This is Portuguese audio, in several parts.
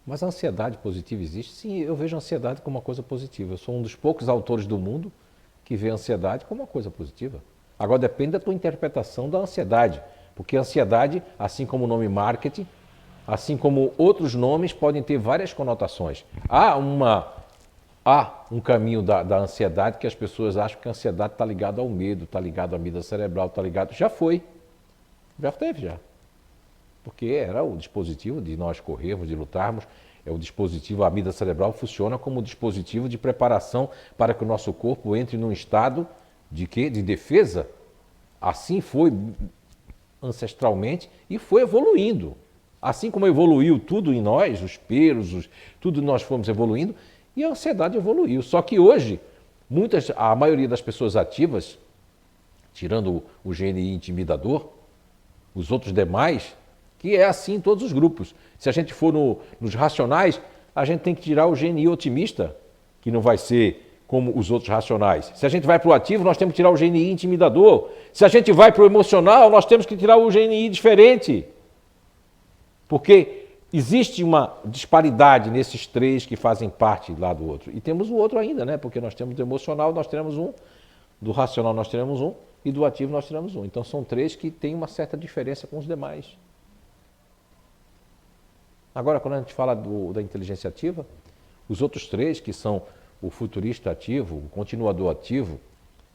Mas a ansiedade positiva existe? Sim, eu vejo a ansiedade como uma coisa positiva. Eu sou um dos poucos autores do mundo que vê a ansiedade como uma coisa positiva. Agora depende da tua interpretação da ansiedade, porque a ansiedade, assim como o nome marketing, assim como outros nomes, podem ter várias conotações. Há um caminho da ansiedade que as pessoas acham que a ansiedade está ligada ao medo, está ligada à amígdala cerebral, está ligado... Já foi, já teve já. Porque era o dispositivo de nós corrermos, de lutarmos, é o dispositivo, a amígdala cerebral funciona como dispositivo de preparação para que o nosso corpo entre num estado de quê? De defesa. Assim foi ancestralmente e foi evoluindo. Assim como evoluiu tudo em nós, os pelos, tudo nós fomos evoluindo, e a ansiedade evoluiu. Só que hoje, a maioria das pessoas ativas, tirando o GNI intimidador, os outros demais, que é assim em todos os grupos. Se a gente for nos racionais, a gente tem que tirar o GNI otimista, que não vai ser como os outros racionais. Se a gente vai para o ativo, nós temos que tirar o GNI intimidador. Se a gente vai para o emocional, nós temos que tirar o GNI diferente. Porque existe uma disparidade nesses três que fazem parte lá do outro. E temos o outro ainda, né? Porque nós temos do emocional, nós teremos um, do racional nós teremos um, e do ativo nós teremos um. Então são três que têm uma certa diferença com os demais. Agora, quando a gente fala da inteligência ativa, os outros três, que são o futurista ativo, o continuador ativo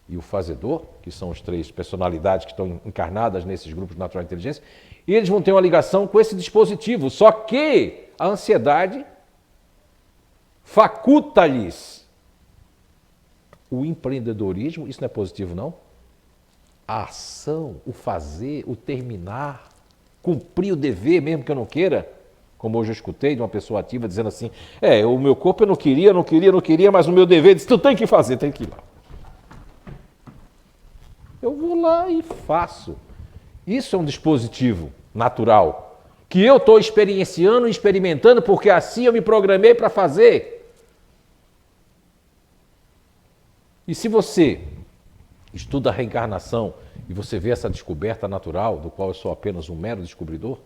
e o fazedor, que são as três personalidades que estão encarnadas nesses grupos de natural inteligência, e eles vão ter uma ligação com esse dispositivo, só que a ansiedade faculta-lhes o empreendedorismo, isso não é positivo não? A ação, o fazer, o terminar, cumprir o dever mesmo que eu não queira, como hoje eu escutei de uma pessoa ativa dizendo assim, o meu corpo eu não queria, mas o meu dever disse, tu tem que fazer, tem que ir lá. Eu vou lá e faço. Isso é um dispositivo natural, que eu estou experienciando e experimentando, porque assim eu me programei para fazer. E se você estuda a reencarnação e você vê essa descoberta natural, do qual eu sou apenas um mero descobridor,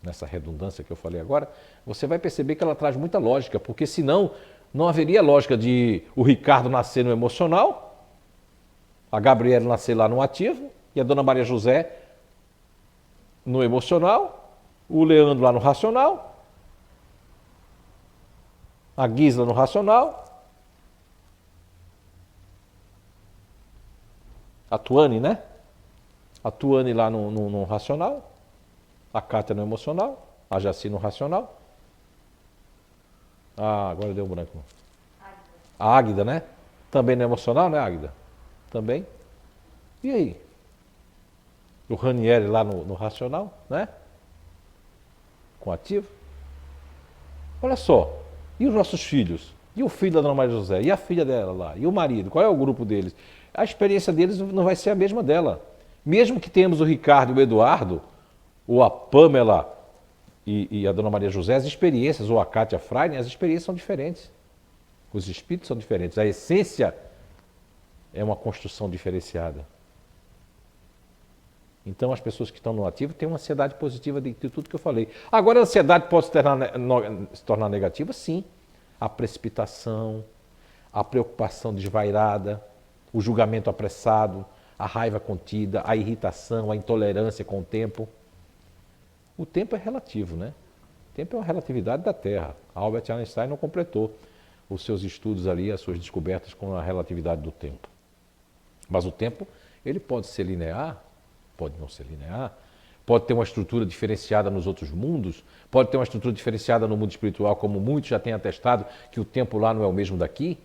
nessa redundância que eu falei agora, você vai perceber que ela traz muita lógica, porque senão não haveria lógica de o Ricardo nascer no emocional, a Gabriela nascer lá no ativo, e a Dona Maria José no emocional, o Leandro lá no racional, a Gisla no racional, a Tuane, né? A Tuane lá no racional, a Cátia no emocional, a Jaci no racional. Agora deu um branco. A Águida, né? Também no emocional, né, Águida? Também. E aí? O Ranieri lá no racional, né? Com ativo. Olha só. E os nossos filhos? E o filho da Dona Maria José? E a filha dela lá? E o marido? Qual é o grupo deles? A experiência deles não vai ser a mesma dela. Mesmo que tenhamos o Ricardo e o Eduardo, ou a Pamela e a Dona Maria José, as experiências, ou a Cátia Freire, as experiências são diferentes. Os espíritos são diferentes. A essência é uma construção diferenciada. Então, as pessoas que estão no ativo têm uma ansiedade positiva de tudo que eu falei. Agora, a ansiedade pode se tornar negativa? Sim. A precipitação, a preocupação desvairada, o julgamento apressado, a raiva contida, a irritação, a intolerância com o tempo. O tempo é relativo, né? O tempo é uma relatividade da Terra. Albert Einstein não completou os seus estudos ali, as suas descobertas com a relatividade do tempo. Mas o tempo, ele pode ser linear, pode não ser linear, pode ter uma estrutura diferenciada nos outros mundos, pode ter uma estrutura diferenciada no mundo espiritual, como muitos já têm atestado que o tempo lá não é o mesmo daqui.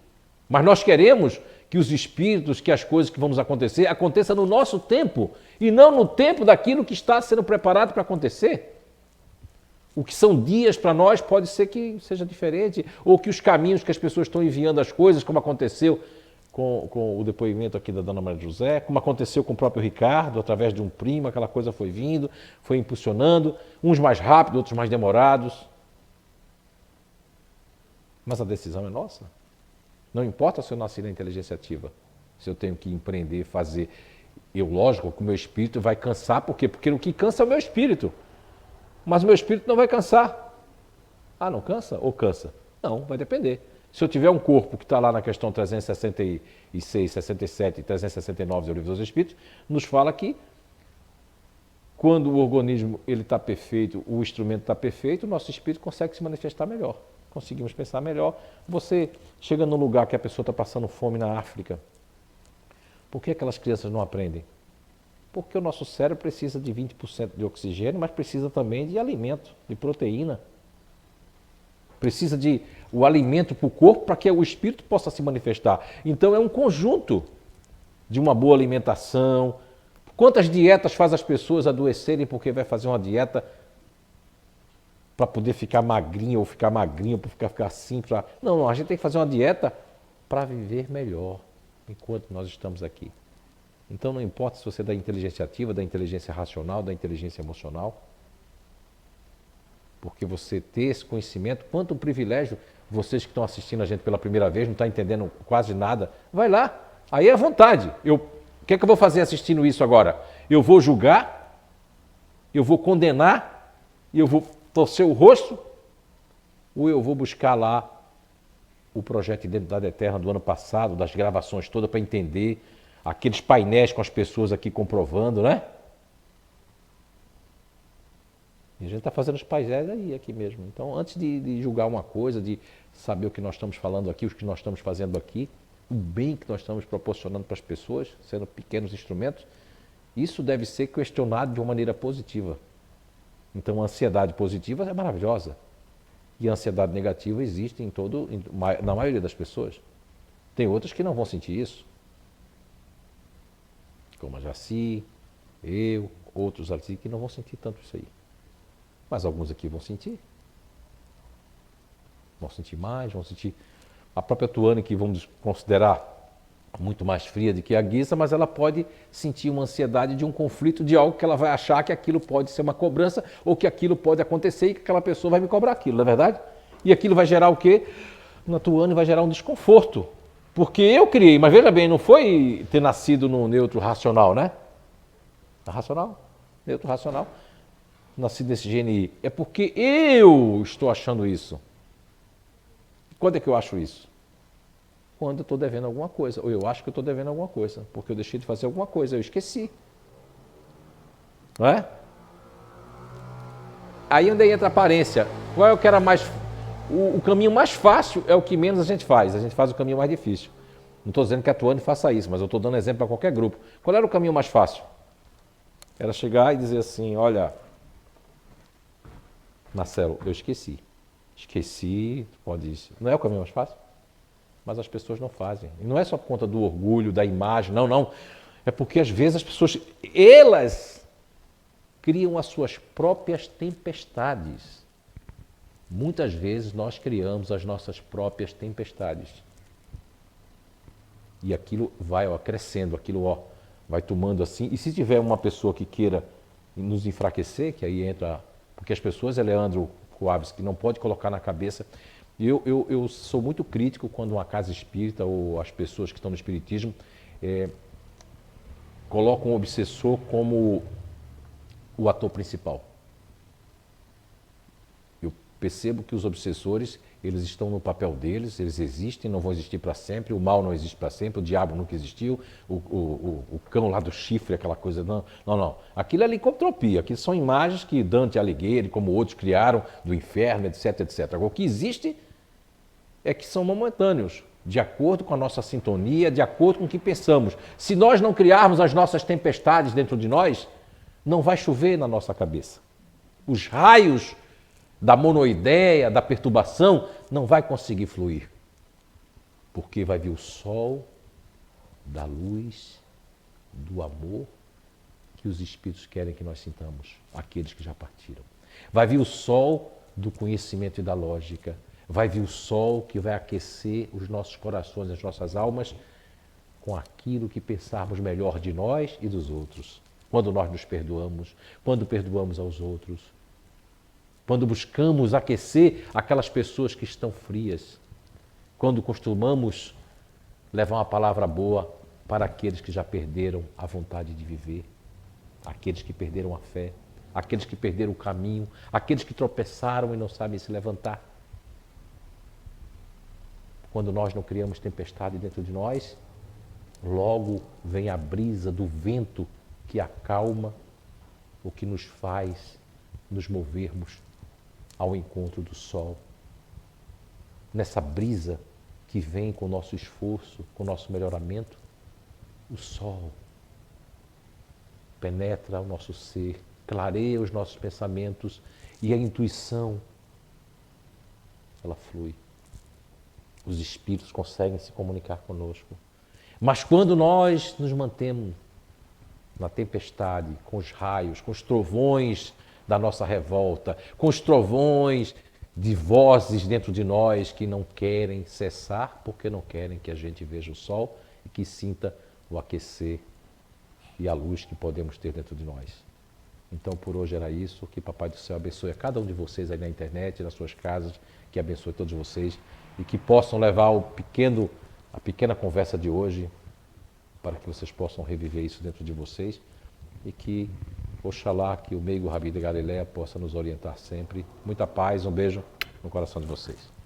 Mas nós queremos que os espíritos, que as coisas que vamos acontecer, aconteçam no nosso tempo e não no tempo daquilo que está sendo preparado para acontecer. O que são dias para nós pode ser que seja diferente, ou que os caminhos que as pessoas estão enviando as coisas, como aconteceu com o depoimento aqui da Dona Maria José, como aconteceu com o próprio Ricardo, através de um primo, aquela coisa foi vindo, foi impulsionando, uns mais rápido, outros mais demorados. Mas a decisão é nossa. Não importa se eu nasci na inteligência ativa, se eu tenho que empreender, fazer. Eu, lógico, que o meu espírito vai cansar, por quê? Porque o que cansa é o meu espírito. Mas o meu espírito não vai cansar. Ah, não cansa? Ou cansa? Não, vai depender. Se eu tiver um corpo que está lá na questão 366, 67 e 369 do Livro dos Espíritos, nos fala que quando o organismo está perfeito, o instrumento está perfeito, o nosso espírito consegue se manifestar melhor. Conseguimos pensar melhor. Você chega num lugar que a pessoa está passando fome na África. Por que aquelas crianças não aprendem? Porque o nosso cérebro precisa de 20% de oxigênio, mas precisa também de alimento, de proteína. Precisa de o alimento para o corpo para que o espírito possa se manifestar. Então é um conjunto de uma boa alimentação. Quantas dietas faz as pessoas adoecerem porque vai fazer uma dieta para poder ficar magrinho ou ficar magrinho, para ficar assim? Não, a gente tem que fazer uma dieta para viver melhor enquanto nós estamos aqui. Então não importa se você é da inteligência ativa, da inteligência racional, da inteligência emocional, porque você ter esse conhecimento, quanto um privilégio, vocês que estão assistindo a gente pela primeira vez, não estão entendendo quase nada, vai lá, aí é à vontade. O que é que eu vou fazer assistindo isso agora? Eu vou julgar, eu vou condenar, eu vou torcer o rosto, ou eu vou buscar lá o projeto Identidade Eterna do ano passado, das gravações todas para entender, aqueles painéis com as pessoas aqui comprovando, né? E a gente está fazendo os painéis aí, aqui mesmo. Então, antes de julgar uma coisa, de saber o que nós estamos falando aqui, o que nós estamos fazendo aqui, o bem que nós estamos proporcionando para as pessoas, sendo pequenos instrumentos, isso deve ser questionado de uma maneira positiva. Então, a ansiedade positiva é maravilhosa. E a ansiedade negativa existe na maioria das pessoas. Tem outras que não vão sentir isso. Como a Jaci, eu, outros aqui que não vão sentir tanto isso aí. Mas alguns aqui vão sentir. Vão sentir mais, vão sentir. A própria Tuane, que vamos considerar muito mais fria do que a Guisa, mas ela pode sentir uma ansiedade de um conflito, de algo que ela vai achar que aquilo pode ser uma cobrança, ou que aquilo pode acontecer e que aquela pessoa vai me cobrar aquilo, não é verdade? E aquilo vai gerar o quê? Na Tuane vai gerar um desconforto. Porque eu criei, mas veja bem, não foi ter nascido no neutro racional, né? Racional, neutro racional, nascido nesse GNI. É porque eu estou achando isso. Quando é que eu acho isso? Quando eu estou devendo alguma coisa, ou eu acho que eu estou devendo alguma coisa, porque eu deixei de fazer alguma coisa, eu esqueci. Não é? Aí onde entra a aparência. Qual é o que era mais... O caminho mais fácil é o que menos a gente faz o caminho mais difícil. Não estou dizendo que a Tuane faça isso, mas eu estou dando exemplo para qualquer grupo. Qual era o caminho mais fácil? Era chegar e dizer assim, olha, Marcelo, eu esqueci. Esqueci, pode isso. Não é o caminho mais fácil? Mas as pessoas não fazem. E não é só por conta do orgulho, da imagem, não. É porque às vezes as pessoas, elas criam as suas próprias tempestades. Muitas vezes nós criamos as nossas próprias tempestades. E aquilo vai crescendo, aquilo vai tomando assim. E se tiver uma pessoa que queira nos enfraquecer, que aí entra... Porque as pessoas, Leandro Coabes, que não pode colocar na cabeça... Eu sou muito crítico quando uma casa espírita ou as pessoas que estão no espiritismo colocam o obsessor como o ator principal. Eu percebo que os obsessores, eles estão no papel deles, eles existem, não vão existir para sempre, o mal não existe para sempre, o diabo nunca existiu, o cão lá do chifre, aquela coisa, não. Aquilo é licantropia, aquilo são imagens que Dante Alighieri, como outros criaram, do inferno, etc. Agora, o que existe é que são momentâneos, de acordo com a nossa sintonia, de acordo com o que pensamos. Se nós não criarmos as nossas tempestades dentro de nós, não vai chover na nossa cabeça. Os raios da monoideia, da perturbação, não vai conseguir fluir. Porque vai vir o sol da luz, do amor que os espíritos querem que nós sintamos, aqueles que já partiram. Vai vir o sol do conhecimento e da lógica. Vai vir o sol que vai aquecer os nossos corações, as nossas almas, com aquilo que pensarmos melhor de nós e dos outros. Quando nós nos perdoamos, quando perdoamos aos outros, quando buscamos aquecer aquelas pessoas que estão frias, quando costumamos levar uma palavra boa para aqueles que já perderam a vontade de viver, aqueles que perderam a fé. aqueles que perderam o caminho, aqueles que tropeçaram e não sabem se levantar. Quando nós não criamos tempestade dentro de nós, logo vem a brisa do vento que acalma o que nos faz nos movermos ao encontro do sol. Nessa brisa que vem com o nosso esforço, com o nosso melhoramento, o sol penetra o nosso ser, clareia os nossos pensamentos e a intuição, ela flui. Os espíritos conseguem se comunicar conosco. Mas quando nós nos mantemos na tempestade, com os raios, com os trovões da nossa revolta, com os trovões de vozes dentro de nós que não querem cessar, porque não querem que a gente veja o sol e que sinta o aquecer e a luz que podemos ter dentro de nós. Então, por hoje era isso. Que Papai do Céu abençoe a cada um de vocês aí na internet, nas suas casas, que abençoe todos vocês e que possam levar a pequena conversa de hoje para que vocês possam reviver isso dentro de vocês e que, oxalá, que o meigo Rabi de Galileia possa nos orientar sempre. Muita paz, um beijo no coração de vocês.